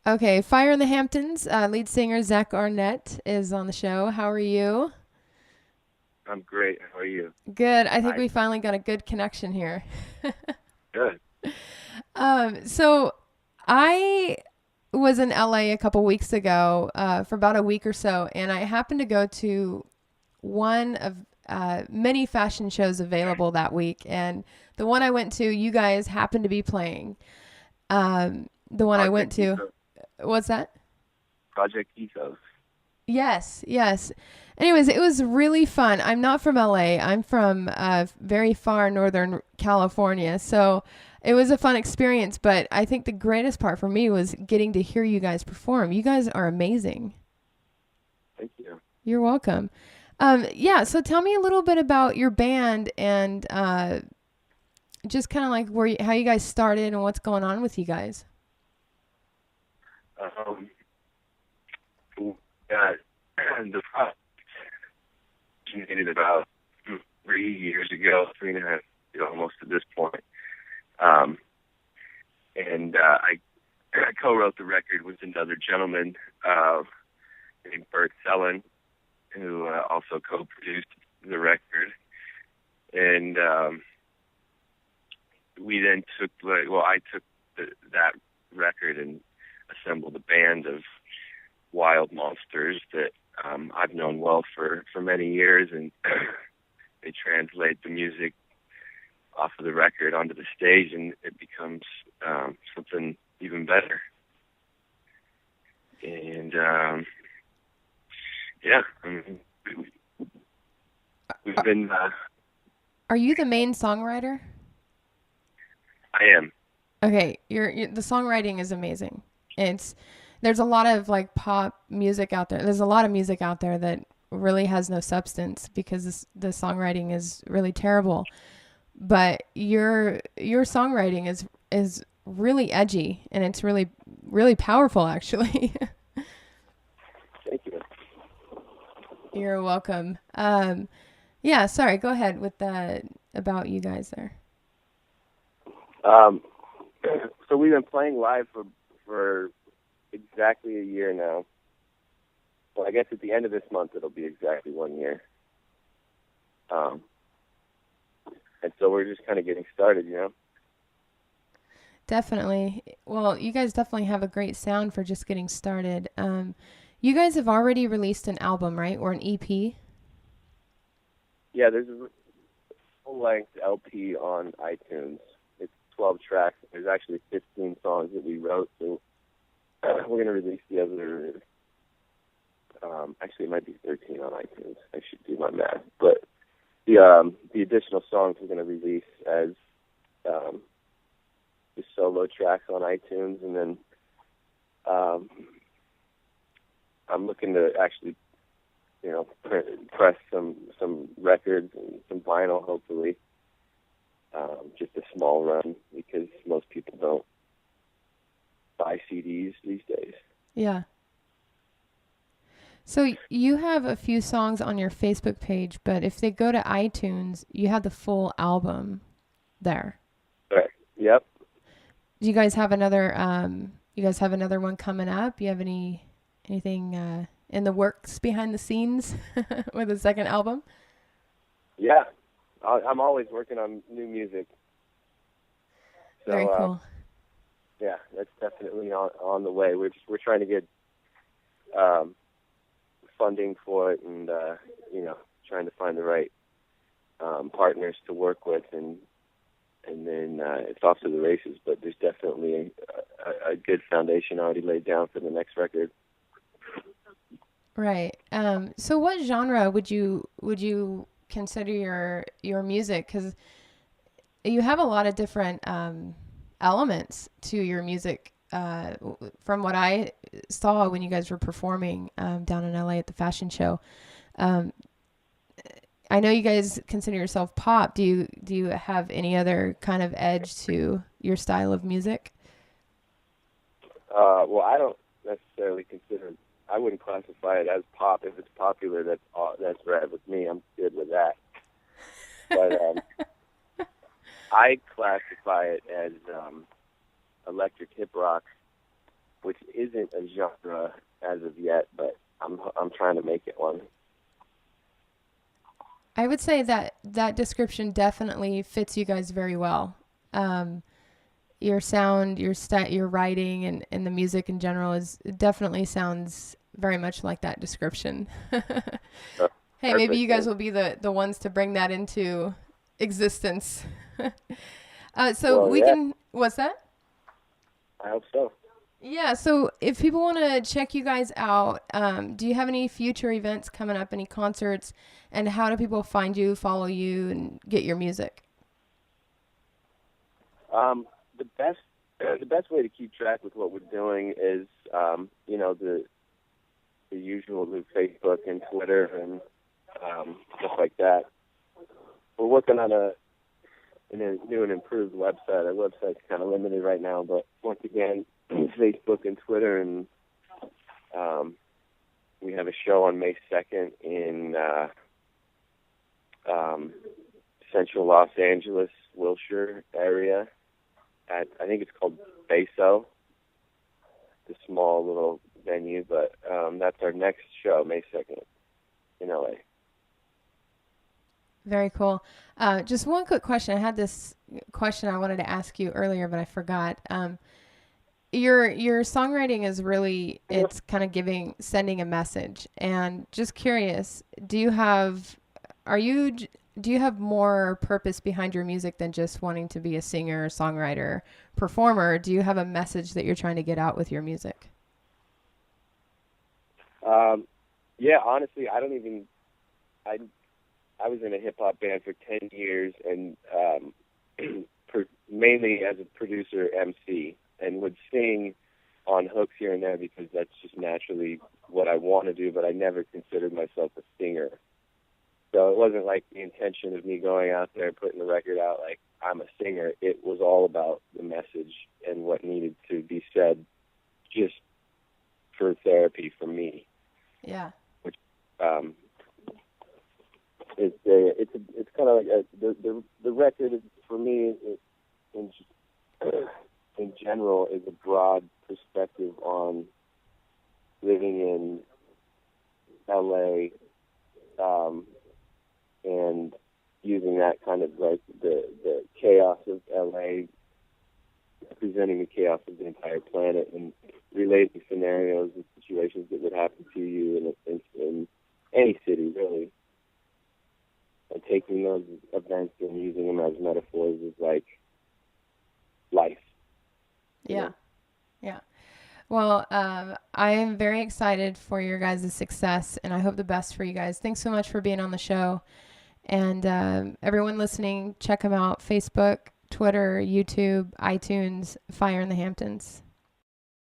Okay, Fire in the Hamptons, lead singer Zack Arnett is on the show. How are you? I'm great. How are you? Good. I think Hi. we finally got a good connection here. Good. So I was in LA a couple weeks ago for about a week or so, and I happened to go to one of many fashion shows available that week. And the one I went to, you guys happened to be playing. The one I went Project to, Ethos. what's that? Project Ethos. Yes, yes. Anyways, it was really fun. I'm not from LA. I'm from very far northern California. So it was a fun experience, but I think the greatest part for me was getting to hear you guys perform. You guys are amazing. Thank you. You're welcome. Yeah, so tell me a little bit about your band and just kind of like how you guys started and what's going on with you guys. Um, yeah, the project originated about 3 years ago, 3.5 almost at this point. Um, and I co-wrote the record with another gentleman named Bert Sellen, who also co-produced the record. And we then I took that record and assembled a band of wild monsters that I've known well for many years, and they translate the music off of the record onto the stage, and it becomes something even better. And yeah, I mean, we've Are, been. are you the main songwriter? I am. Okay, the songwriting is amazing. It's there's a lot of like pop music out there. There's a lot of music out there that really has no substance because the songwriting is really terrible. But your songwriting is really edgy and it's really powerful actually. Thank you. You're welcome. Yeah, sorry, go ahead with the about you guys there. Um, so we've been playing live for exactly a year now. Well, I guess at the end of this month it'll be exactly 1 year. Um, and so we're just kind of getting started. Definitely. Well, you guys definitely have a great sound for just getting started. You guys have already released an album, right? Or an EP? Yeah, there's a full-length LP on iTunes. It's 12 tracks. There's actually 15 songs that we wrote, so we're going to release the other. Actually, it might be 13 on iTunes. I should do my math, but the additional songs we're going to release as um, just solo tracks on iTunes, and then um, I'm looking to actually, press some records and some vinyl, hopefully. Just a small run because most people don't buy CDs these days. Yeah. So you have a few songs on your Facebook page, but if they go to iTunes, you have the full album there. Right. Yep. Do you guys have another you guys have another one coming up? You have anything in the works behind the scenes with a second album? Yeah. I'm always working on new music. Very So cool. yeah, that's definitely on the way. We're trying to get um, funding for it, and trying to find the right partners to work with, and then it's off to the races. But there's definitely a good foundation already laid down for the next record. Right. So what genre would you consider your music? Because you have a lot of different elements to your music. From what I saw when you guys were performing down in LA at the fashion show, um, I know you guys consider yourself pop. Do you have any other kind of edge to your style of music? Well, I don't necessarily consider. I wouldn't classify it as pop. If it's popular, that's right with me. I'm good with that. But I classify it as electric hip rock, which isn't a genre as of yet, but I'm trying to make it one. I would say that that description definitely fits you guys very well. Um, your sound, your writing, and the music in general is it definitely sounds very much like that description. So, Hey, maybe perfect. you guys will be the ones to bring that into existence. So Well, we yeah, can. What's that? I hope so. Yeah. So if people want to check you guys out, do you have any future events coming up? Any concerts? And how do people find you, follow you, and get your music? The best the best way to keep track with what we're doing is the usual with Facebook and Twitter and stuff like that. We're working on a new and improved website. Our website's kind of limited right now, but once again, Facebook and Twitter, and we have a show on May 2nd in central Los Angeles, Wilshire area. I think it's called Beso. It's a small little venue, but that's our next show, May 2nd in LA. Very cool. Just one quick question. I had this question I wanted to ask you earlier, but I forgot. Your songwriting is really it's kind of sending a message. And just curious, are you do you have more purpose behind your music than just wanting to be a singer, songwriter, performer? Do you have a message that you're trying to get out with your music? Yeah, honestly, I I was in a hip hop band for 10 years and mainly as a producer MC, and would sing on hooks here and there because that's just naturally what I want to do, but I never considered myself a singer. So it wasn't like the intention of me going out there putting the record out like I'm a singer. It was all about the message and what needed to be said just for therapy for me. Yeah. Which it's kind of like the record is, for me in general is a broad perspective on living in LA and using that kind of like the chaos of LA, representing the chaos of the entire planet and relating scenarios and situations that would happen to you in any city, really. And taking those events and using them as metaphors is like life. Yeah. Yeah. Well, I am very excited for your guys' success, and I hope the best for you guys. Thanks so much for being on the show. And everyone listening, check them out. Facebook, Twitter, YouTube, iTunes, Fire in the Hamptons.